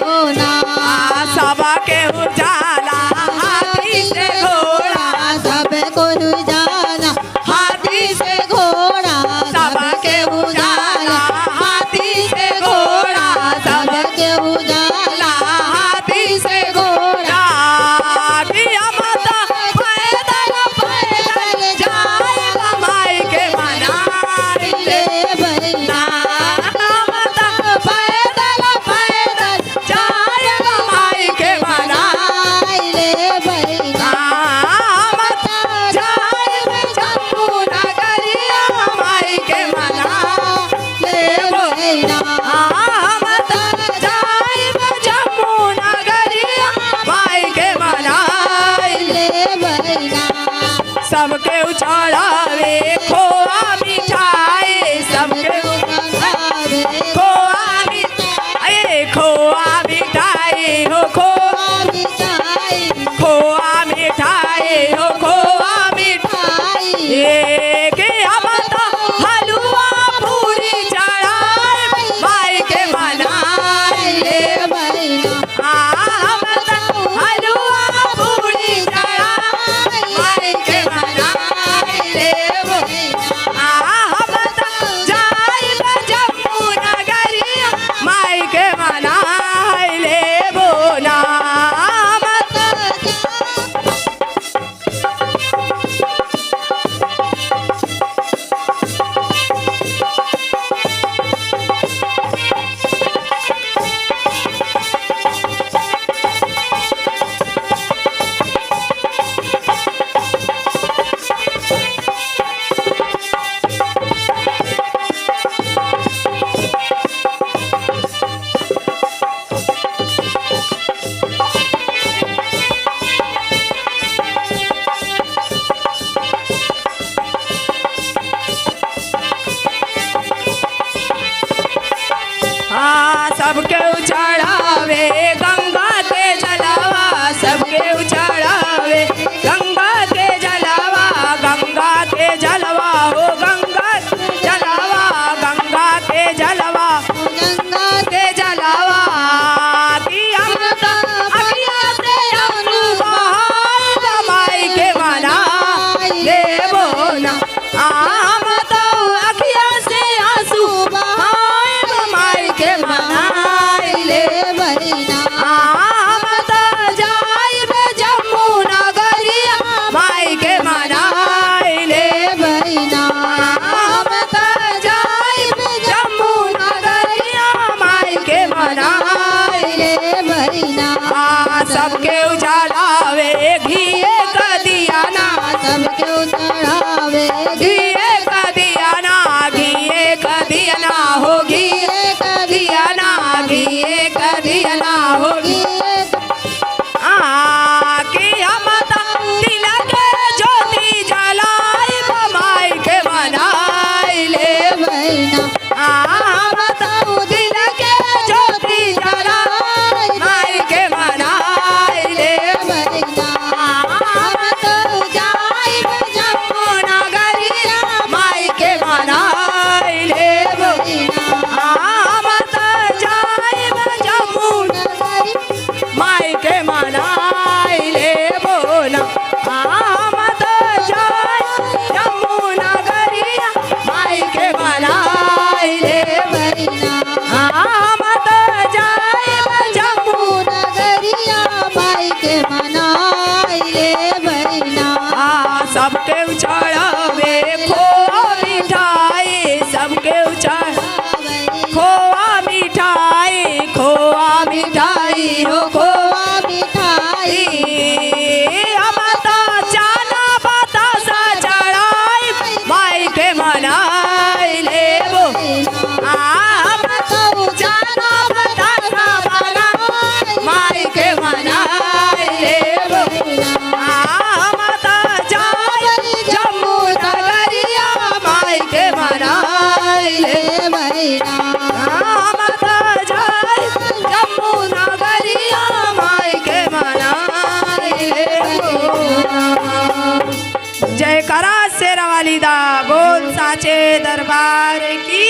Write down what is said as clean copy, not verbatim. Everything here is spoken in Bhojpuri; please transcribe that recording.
बोना सबके उजाला हाथी से घोड़ा सबको उजाला हाथी से घोड़ा सबके उजाला हाथी से घोड़ा सबके उजाला हाथी से घोड़ा किया माता पैदल पैदल जाए माई के मनाई ले बहिना माता पैदल पैदल जाए माई के मनाई ले बहिना माता जाए जम्मू नगरिया माई के मनाई ले बहिना माता जाए जम्मू नगरिया माई के मनाई ले बहिना सबके उछाड़ावे खोआ मिठाई सबके उठावे खोआ मिठाई खोआ मिठाई हो खोआ मिठाई मिठाई हो खोआ मिठाई के माता हलवा पूरी चढ़ाए माई के मनाई ले बहिना माता हलवा पूरी चढ़ाए माई के मनाई ले बहिना माता जाए जम्मू नगरिया माई के मनाई ले बोना माता सबके उछाड़ावे गंगा के जलावा सबके उछाड़ावे गंगा के जलावा गंगा के जलवा हो गंगा जलावा गंगा के जलवा गंगा के जलावा की अमृता अखिया से अनुबहार माई के मना ले बोना तो अखिया से आंसू बहाए माई के मनाई ले बहिना माता जाए जम्मू नगरिया माई के मनाई ले बहिना माता जाए जम्मू नगरिया माई के मनाई ले बहिना सबके उजालावे घिए का दिया ना सबके चढ़ावे घिए का दिया ना घिए का दिया ना हो घिए का दिया ना घिए का दिया ना हो कि माता तिलक ज्योति जलाई माई के मनाई ले बहिना माता तिलक ज्योति जलाई माई के मनाई ले बहिना माता जाए जम्मू नगरिया माई के मनाई ले माता जाए जम्मू माई के मनाई ले बोला माता जाए जम्मू नगरिया माई के मनाई ले बहिना माता जाए जम्मू नगरिया माई के मनाई ले बहिना सबके उछाड़ावे खोआ मिठाई सबके उछाड़ खोआ मिठाई हो खोआ मिठाई माता चाना बतासा चढ़ाई माई के मनाई ले वो चाना बतासा बनाई माई के मनाई ले वो माता जाए जम्मू नगरिया माई के मनाई ले बहिना माता जाए जम्मू नगरिया माई के मनाई ले जय करा शेरा वाली दा बोल साचे दरबार की